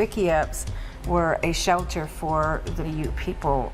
Wickiups were a shelter for the Ute people.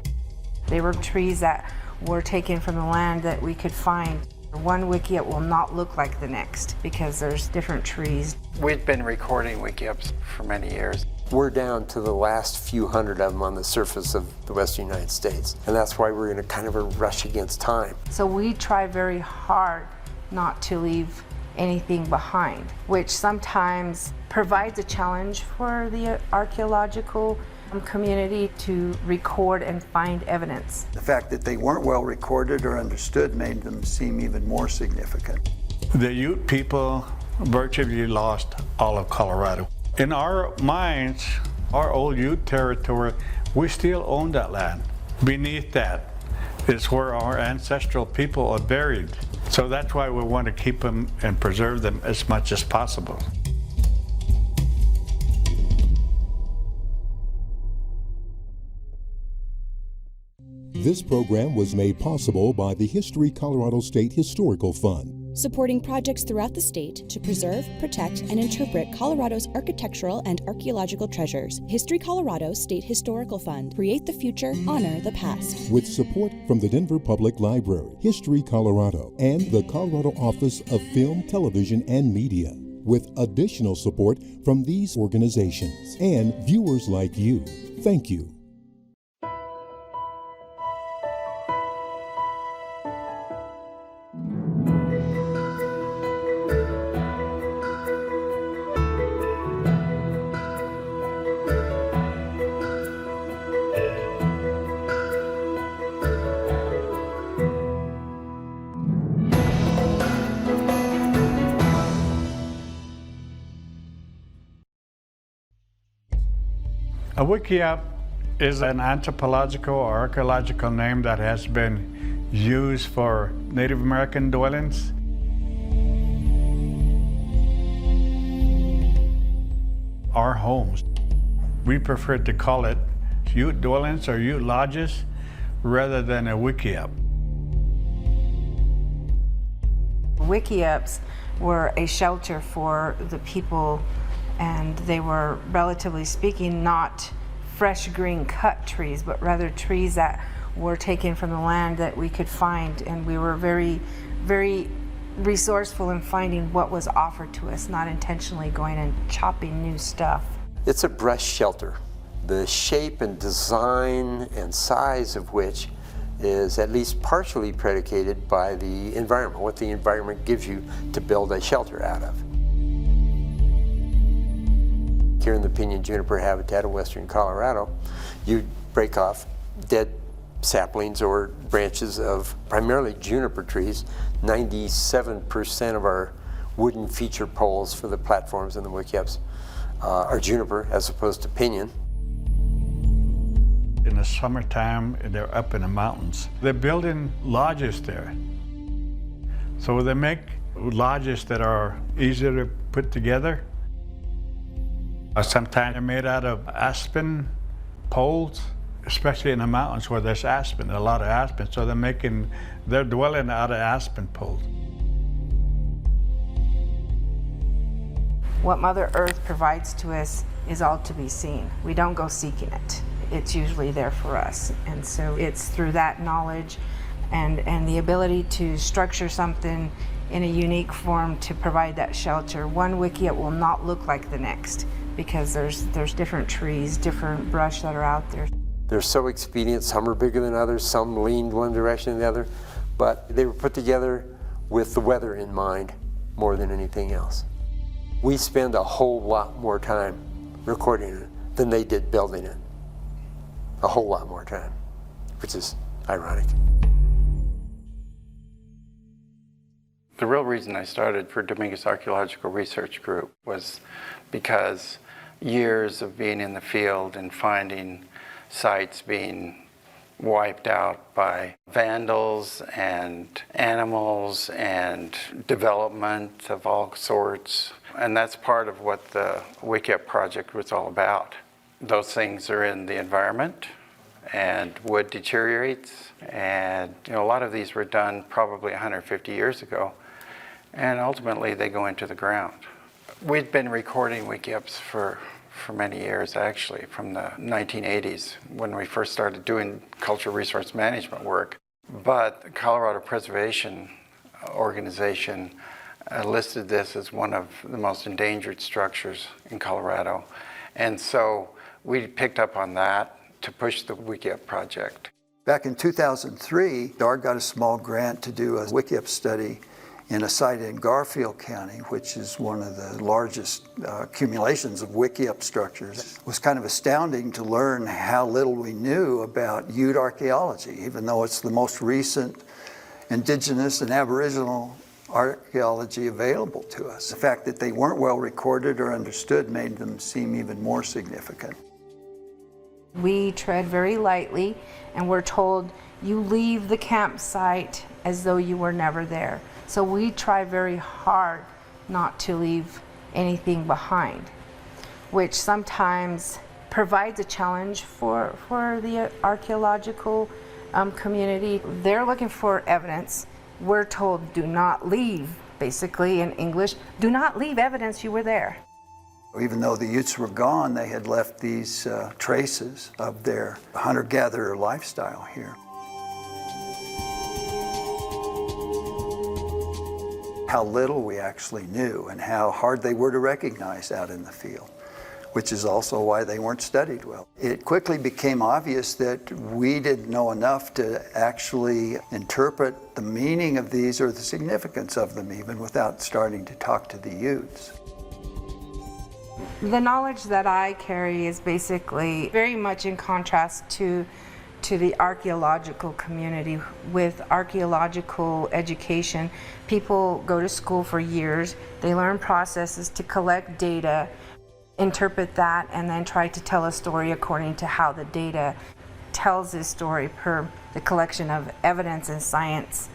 They were trees that were taken from the land that we could find. One Wickiup will not look like the next because there's different trees. We've been recording Wickiups for many years. We're down to the last few hundred of them on the surface of the western United States, and that's why we're in a kind of a rush against time. So we try very hard not to leave anything behind, which sometimes provides a challenge for the archaeological community to record and find evidence. The fact that they weren't well recorded or understood made them seem even more significant. The Ute people virtually lost all of Colorado. In our minds, our old Ute territory, we still own that land. Beneath that is where our ancestral people are buried. So that's why we want to keep them and preserve them as much as possible. This program was made possible by the History Colorado State Historical Fund, supporting projects throughout the state to preserve, protect, and interpret Colorado's architectural and archaeological treasures. History Colorado State Historical Fund. Create the future, honor the past. with support from the Denver Public Library, History Colorado, and the Colorado Office of Film, Television, and Media, with additional support from these organizations and viewers like you. Thank you. A Wickiup is an anthropological or archaeological name that has been used for Native American dwellings. Our homes. We prefer to call it Ute dwellings or Ute lodges rather than a Wickiup. Wickiups were a shelter for the people, and they were, relatively speaking, not fresh green cut trees, but rather trees that were taken from the land that we could find, and we were very, very resourceful in finding what was offered to us, not intentionally going and chopping new stuff. It's a brush shelter, the shape and design and size of which is at least partially predicated by the environment, what the environment gives you to build a shelter out of. Here in the pinyon juniper habitat of western Colorado, you break off dead saplings or branches of primarily juniper trees. 97% of our wooden feature poles for the platforms and the Wickiups are juniper as opposed to pinyon. In the summertime, they're up in the mountains. They're building lodges there. So they make lodges that are easier to put together. Sometimes they're made out of aspen poles, especially in the mountains where there's aspen, a lot of aspen. So they're dwelling out of aspen poles. What Mother Earth provides to us is all to be seen. We don't go seeking it. It's usually there for us. And so it's through that knowledge and the ability to structure something in a unique form to provide that shelter. One Wickiup will not look like the next because there's different trees, different brush that are out there. They're so expedient, some are bigger than others, some leaned one direction or the other, but they were put together with the weather in mind more than anything else. We spend a whole lot more time recording it than they did building it. A whole lot more time, which is ironic. The real reason I started for Dominguez Archaeological Research Group was because years of being in the field and finding sites being wiped out by vandals and animals and development of all sorts. And that's part of what the Wickiup project was all about. Those things are in the environment, and wood deteriorates, and a lot of these were done probably 150 years ago, and ultimately they go into the ground. We've been recording Wickiups for for many years, actually, from the 1980s when we first started doing cultural resource management work. But the Colorado Preservation Organization listed this as one of the most endangered structures in Colorado. And so we picked up on that to push the Wickiup project. Back in 2003, DARG got a small grant to do a Wickiup study in a site in Garfield County, which is one of the largest accumulations of Wickiup structures. It was kind of astounding to learn how little we knew about Ute archaeology, even though it's the most recent indigenous and aboriginal archaeology available to us. The fact that they weren't well recorded or understood made them seem even more significant. We tread very lightly, and we're told you leave the campsite as though you were never there. So we try very hard not to leave anything behind, which sometimes provides a challenge for the archaeological community. They're looking for evidence. We're told do not leave, basically in English, do not leave evidence you were there. Even though the Utes were gone, they had left these traces of their hunter-gatherer lifestyle here. How little we actually knew and how hard they were to recognize out in the field, which is also why they weren't studied well. It quickly became obvious that we didn't know enough to actually interpret the meaning of these or the significance of them even without starting to talk to the Utes. The knowledge that I carry is basically very much in contrast to the archaeological community. With archaeological education, people go to school for years, they learn processes to collect data, interpret that, and then try to tell a story according to how the data tells this story per the collection of evidence and science.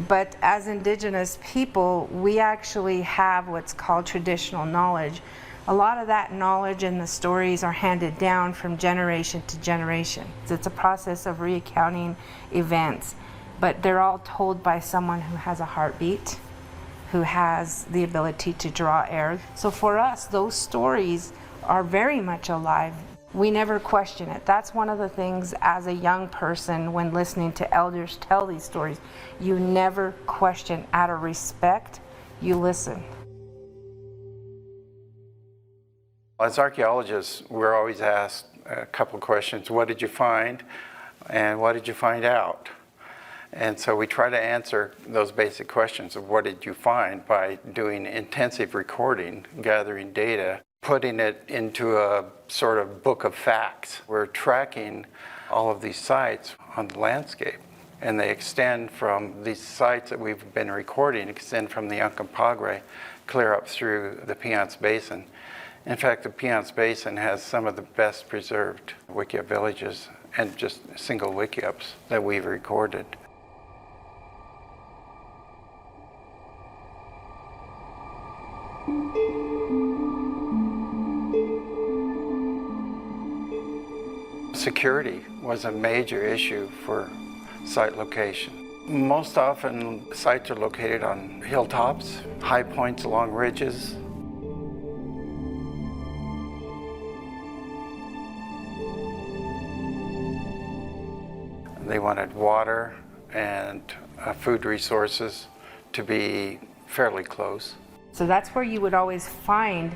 But as Indigenous people, we actually have what's called traditional knowledge. A lot of that knowledge and the stories are handed down from generation to generation. It's a process of recounting events, but they're all told by someone who has a heartbeat, who has the ability to draw air. So for us, those stories are very much alive. We never question it. That's one of the things as a young person when listening to elders tell these stories, you never question. Out of respect, you listen. As archaeologists, we're always asked a couple of questions. What did you find? And what did you find out? And so we try to answer those basic questions of what did you find by doing intensive recording, gathering data, putting it into a sort of book of facts. We're tracking all of these sites on the landscape, and they extend from these sites that we've been recording, extend from the Uncompahgre clear up through the Piceance Basin. In fact, the Piceance Basin has some of the best preserved Wickiup villages and just single Wickiups that we've recorded. Security was a major issue for site location. Most often, sites are located on hilltops, high points along ridges. They wanted water and food resources to be fairly close. So that's where you would always find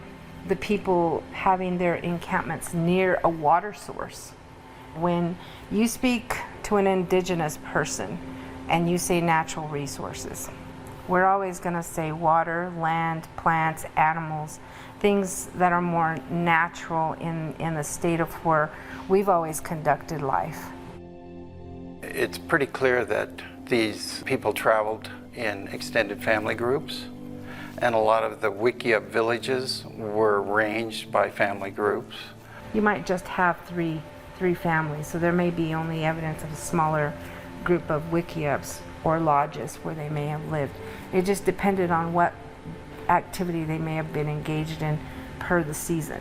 the people having their encampments near a water source. When you speak to an Indigenous person and you say natural resources, we're always going to say water, land, plants, animals, things that are more natural in the state of where we've always conducted life. It's pretty clear that these people traveled in extended family groups, and a lot of the Wickiup villages were ranged by family groups. You might just have three families, so there may be only evidence of a smaller group of Wickiups or lodges where they may have lived. It just depended on what activity they may have been engaged in per the season.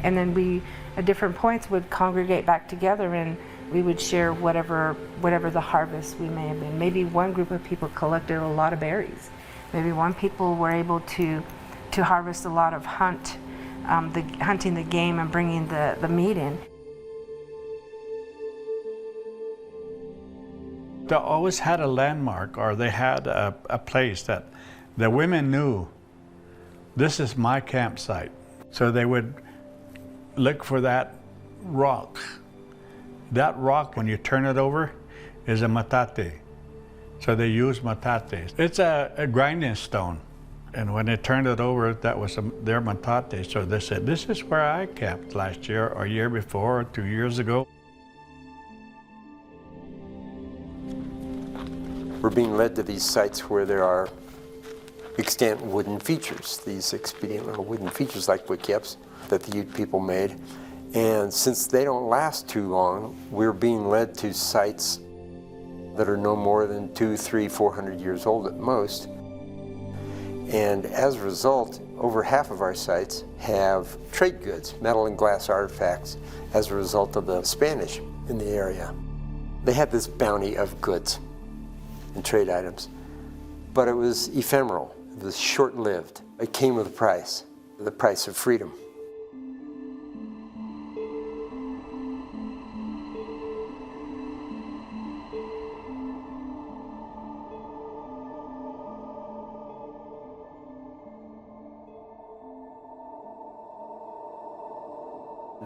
And then we, at different points, would congregate back together and we would share whatever the harvest we may have been. Maybe one group of people collected a lot of berries. Maybe one people were able to to harvest a lot of hunting the game and bringing the meat in. They always had a landmark, or they had a place that the women knew, this is my campsite. So they would look for that rock. That rock, when you turn it over, is a matate. So they use matates. It's a grinding stone. And when they turned it over, that was their matate. So they said, this is where I camped last year, or year before, or 2 years ago. We're being led to these sites where there are extant wooden features, these expedient little wooden features like Wickiups that the Ute people made. And since they don't last too long, we're being led to sites that are no more than 200, 300, 400 years old at most. And as a result, over half of our sites have trade goods, metal and glass artifacts, as a result of the Spanish in the area. They had this bounty of goods and trade items, but it was ephemeral, it was short-lived. It came with a price, the price of freedom.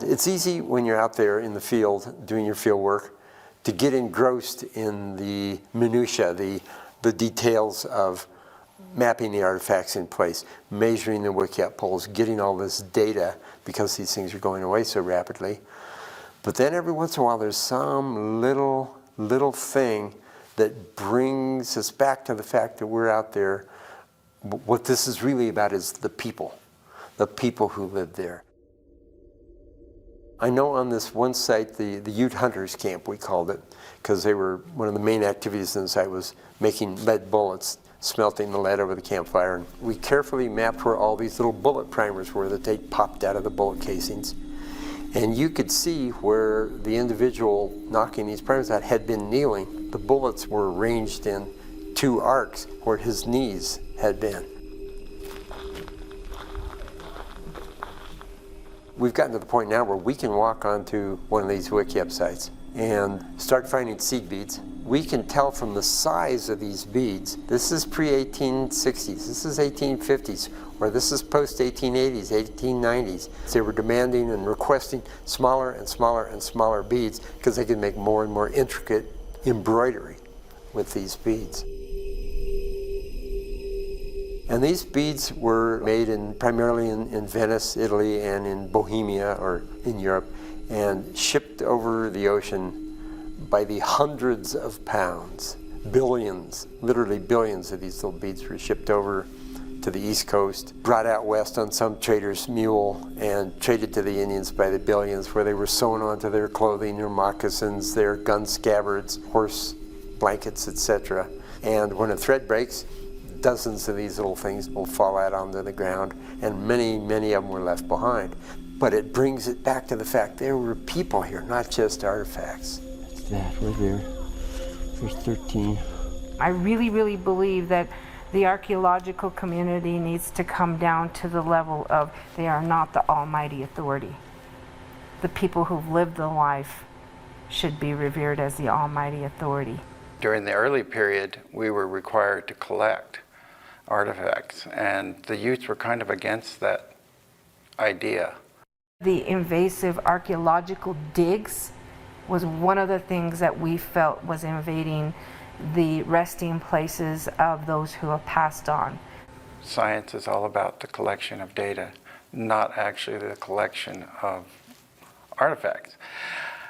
It's easy when you're out there in the field doing your field work to get engrossed in the minutiae, the details of mapping the artifacts in place, measuring the Wickiup poles, getting all this data because these things are going away so rapidly. But then every once in a while there's some little thing that brings us back to the fact that we're out there. What this is really about is the people who live there. I know on this one site, the Ute Hunters Camp, we called it, because they were, one of the main activities on the site was making lead bullets, smelting the lead over the campfire. And we carefully mapped where all these little bullet primers were that they popped out of the bullet casings. And you could see where the individual knocking these primers out had been kneeling. The bullets were arranged in 2 arcs where his knees had been. We've gotten to the point now where we can walk onto one of these Wickiup sites and start finding seed beads. We can tell from the size of these beads, this is pre-1860s, this is 1850s, or this is post-1880s, 1890s. They were demanding and requesting smaller and smaller and smaller beads because they could make more and more intricate embroidery with these beads. And these beads were made primarily in Venice, Italy, and in Bohemia, or in Europe, and shipped over the ocean by the hundreds of pounds. Billions, literally billions of these little beads were shipped over to the East Coast, brought out west on some trader's mule, and traded to the Indians by the billions, where they were sewn onto their clothing, their moccasins, their gun scabbards, horse blankets, etc. And when a thread breaks, dozens of these little things will fall out onto the ground, and many, many of them were left behind. But it brings it back to the fact there were people here, not just artifacts. That's that, right there. There's 13. I really, really believe that the archaeological community needs to come down to the level of they are not the almighty authority. The people who've lived the life should be revered as the almighty authority. During the early period, we were required to collect artifacts, and the Utes were kind of against that idea. The invasive archaeological digs was one of the things that we felt was invading the resting places of those who have passed on. Science is all about the collection of data, not actually the collection of artifacts.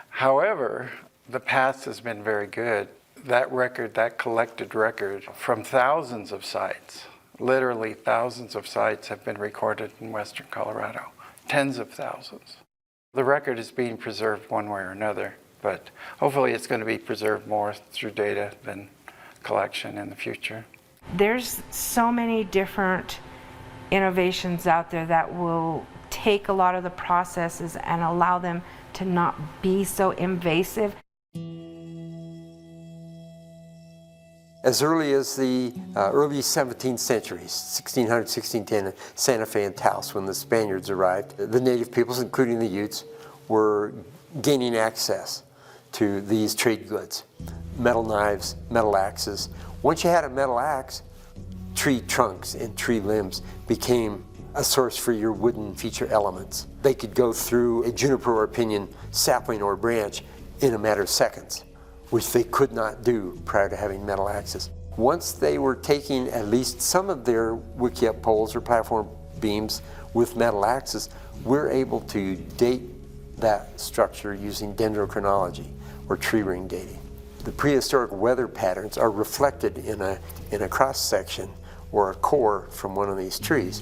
However, the past has been very good. That record, that collected record from thousands of sites, literally thousands of sites have been recorded in western Colorado, tens of thousands. The record is being preserved one way or another, but hopefully it's going to be preserved more through data than collection in the future. There's so many different innovations out there that will take a lot of the processes and allow them to not be so invasive. As early as the early 17th century, 1600, 1610, Santa Fe and Taos, when the Spaniards arrived, the native peoples, including the Utes, were gaining access to these trade goods. Metal knives, metal axes. Once you had a metal axe, tree trunks and tree limbs became a source for your wooden feature elements. They could go through a juniper or pinyon sapling or branch in a matter of seconds, which they could not do prior to having metal axes. Once they were taking at least some of their Wickiup poles or platform beams with metal axes, we're able to date that structure using dendrochronology or tree ring dating. The prehistoric weather patterns are reflected in a cross section or a core from one of these trees.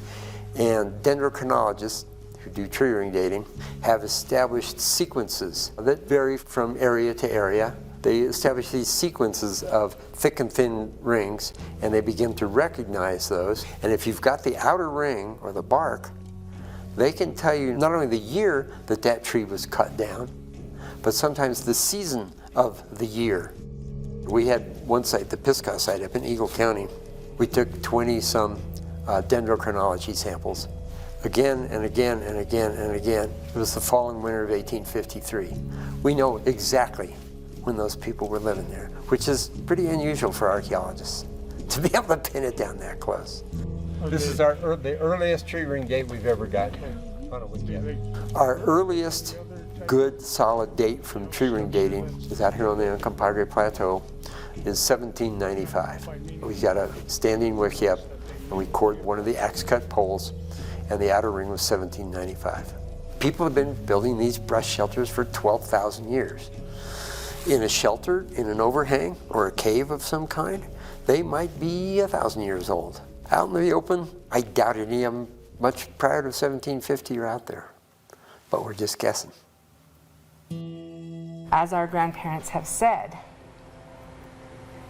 And dendrochronologists who do tree ring dating have established sequences that vary from area to area. They establish these sequences of thick and thin rings, and they begin to recognize those. And if you've got the outer ring or the bark, they can tell you not only the year that that tree was cut down, but sometimes the season of the year. We had one site, the Pisgah site up in Eagle County. We took 20-some dendrochronology samples, again and again and again and again. It was the fall and winter of 1853. We know exactly when those people were living there, which is pretty unusual for archaeologists, to be able to pin it down that close. Okay. This is the earliest tree ring date we've ever got on a Wickiup. Our earliest good solid date from tree ring dating is out here on the Uncompahgre Plateau is 1795. We got a standing Wickiup and we cored one of the axe cut poles, and the outer ring was 1795. People have been building these brush shelters for 12,000 years. In a shelter, in an overhang, or a cave of some kind, they might be 1,000 years old. Out in the open, I doubt any of them much prior to 1750 are out there, but we're just guessing. As our grandparents have said,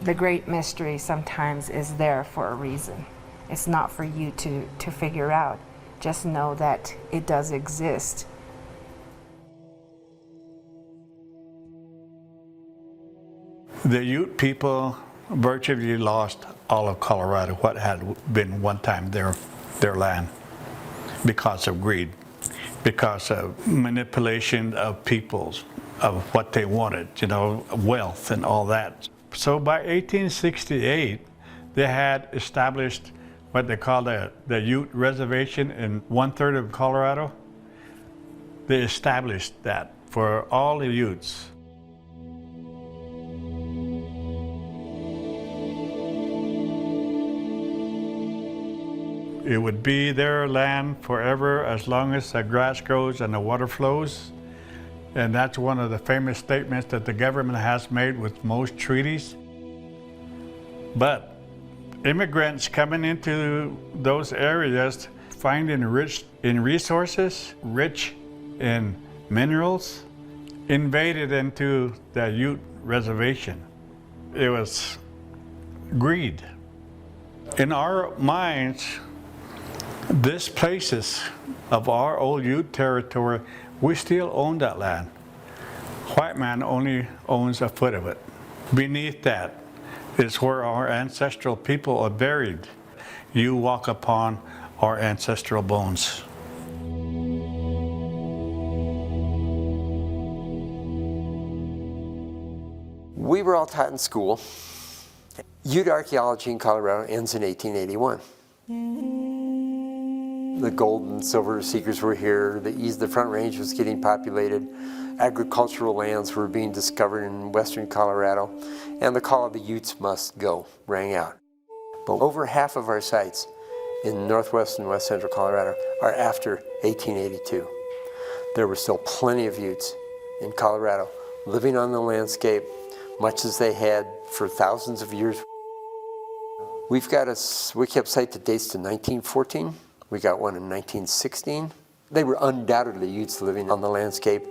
the great mystery sometimes is there for a reason. It's not for you to figure out. Just know that it does exist. The Ute people virtually lost all of Colorado, what had been one time their land, because of greed, because of manipulation of peoples, of what they wanted, wealth and all that. So by 1868, they had established what they call the Ute Reservation in 1/3 of Colorado. They established that for all the Utes. It would be their land forever as long as the grass grows and the water flows. And that's one of the famous statements that the government has made with most treaties. But immigrants coming into those areas, finding rich in resources, rich in minerals, invaded into the Ute Reservation. It was greed. In our minds, these places of our old Ute territory, we still own that land. White man only owns a foot of it. Beneath that is where our ancestral people are buried. You walk upon our ancestral bones. We were all taught in school. Ute archaeology in Colorado ends in 1881. The gold and silver seekers were here. The Front Range was getting populated. Agricultural lands were being discovered in western Colorado, and the call of the Utes must go rang out. But over half of our sites in northwest and west central Colorado are after 1882. There were still plenty of Utes in Colorado living on the landscape, much as they had for thousands of years. We've got a Wickiup site that dates to 1914. We got one in 1916. They were undoubtedly Utes living on the landscape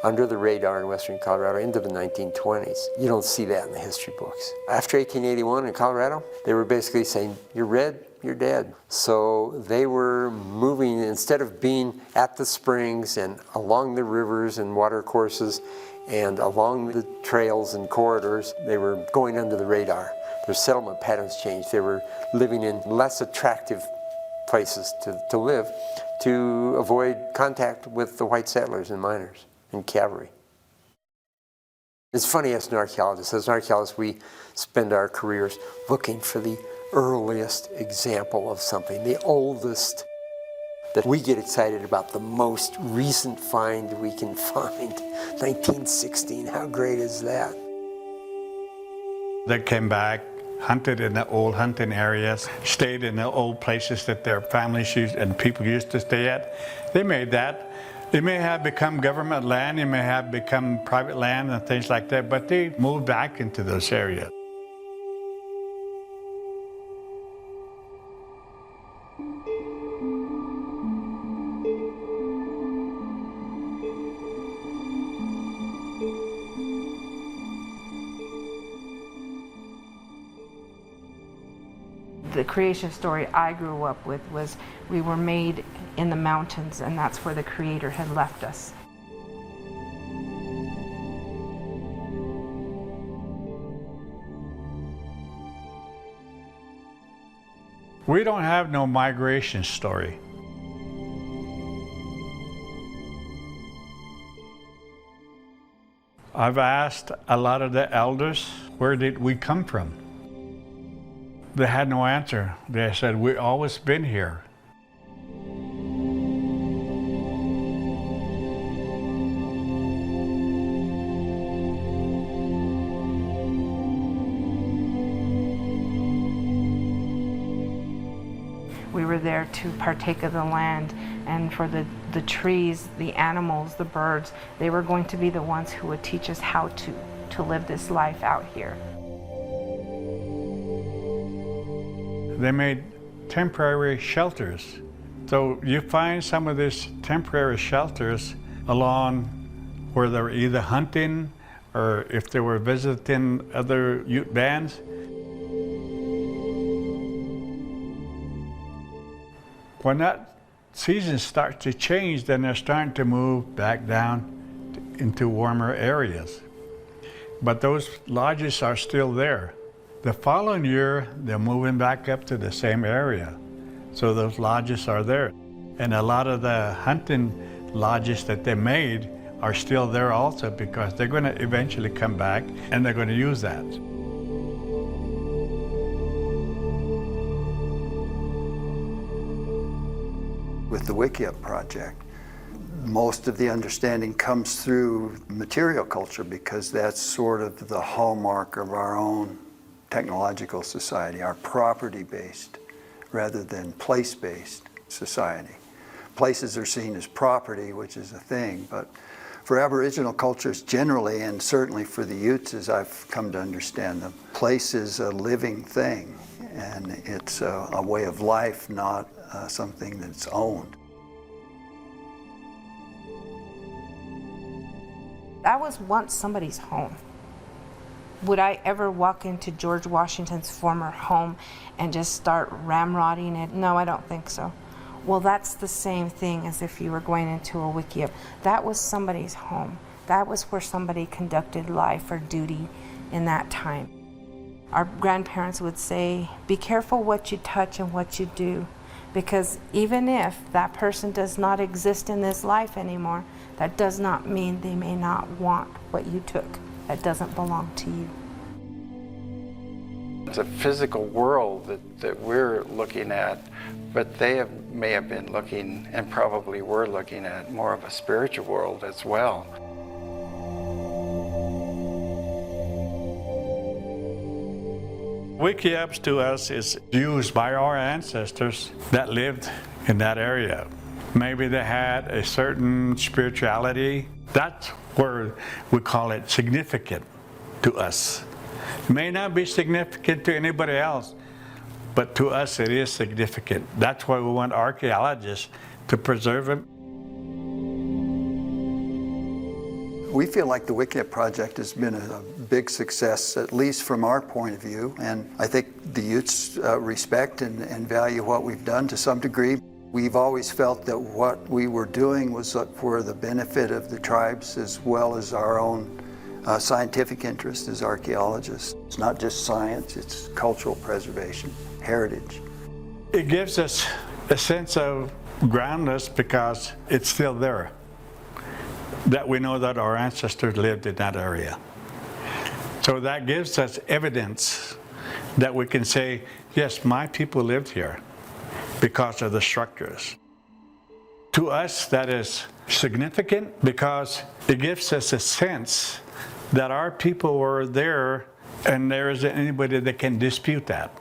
under the radar in western Colorado into the 1920s. You don't see that in the history books. After 1881 in Colorado, they were basically saying, you're red, you're dead. So they were moving, instead of being at the springs and along the rivers and water courses and along the trails and corridors, they were going under the radar. Their settlement patterns changed. They were living in less attractive places to live to avoid contact with the white settlers and miners and cavalry. It's funny as an archaeologist. As an archaeologist, we spend our careers looking for the earliest example of something, the oldest, that we get excited about the most recent find we can find. 1916, how great is that? They came back, hunted in the old hunting areas, stayed in the old places that their families used and people used to stay at. They made that. It may have become government land, it may have become private land and things like that, but they moved back into those areas. The creation story I grew up with was we were made in the mountains, and that's where the Creator had left us. We don't have no migration story. I've asked a lot of the elders, where did we come from? They had no answer. They said, we've always been here. We were there to partake of the land, and for the trees, the animals, the birds, they were going to be the ones who would teach us how to live this life out here. They made temporary shelters. So you find some of these temporary shelters along where they were either hunting or if they were visiting other Ute bands. When that season starts to change, then they're starting to move back down into warmer areas. But those lodges are still there. The following year, they're moving back up to the same area. So those lodges are there. And a lot of the hunting lodges that they made are still there also because they're going to eventually come back and they're going to use that. With the Wickiup project, most of the understanding comes through material culture because that's sort of the hallmark of our own technological society, our property-based rather than place-based society. Places are seen as property, which is a thing, but for Aboriginal cultures generally, and certainly for the Utes as I've come to understand them, place is a living thing, and it's a way of life, not something that's owned. That was once somebody's home. Would I ever walk into George Washington's former home and just start ramrodding it? No, I don't think so. Well, that's the same thing as if you were going into a Wickiup. That was somebody's home. That was where somebody conducted life or duty in that time. Our grandparents would say, be careful what you touch and what you do, because even if that person does not exist in this life anymore, that does not mean they may not want what you took. That doesn't belong to you. It's a physical world that we're looking at, but they may have been looking, and probably were looking at, more of a spiritual world as well. Wickiups to us is used by our ancestors that lived in that area. Maybe they had a certain spirituality. That's where we call it significant to us. It may not be significant to anybody else, but to us it is significant. That's why we want archaeologists to preserve them. We feel like the Wickiup project has been a big success, at least from our point of view, and I think the Utes respect and value what we've done to some degree. We've always felt that what we were doing was for the benefit of the tribes as well as our own scientific interest as archaeologists. It's not just science, it's cultural preservation, heritage. It gives us a sense of groundless because it's still there, that we know that our ancestors lived in that area. So that gives us evidence that we can say, yes, my people lived here because of the structures. To us, that is significant because it gives us a sense that our people were there and there isn't anybody that can dispute that.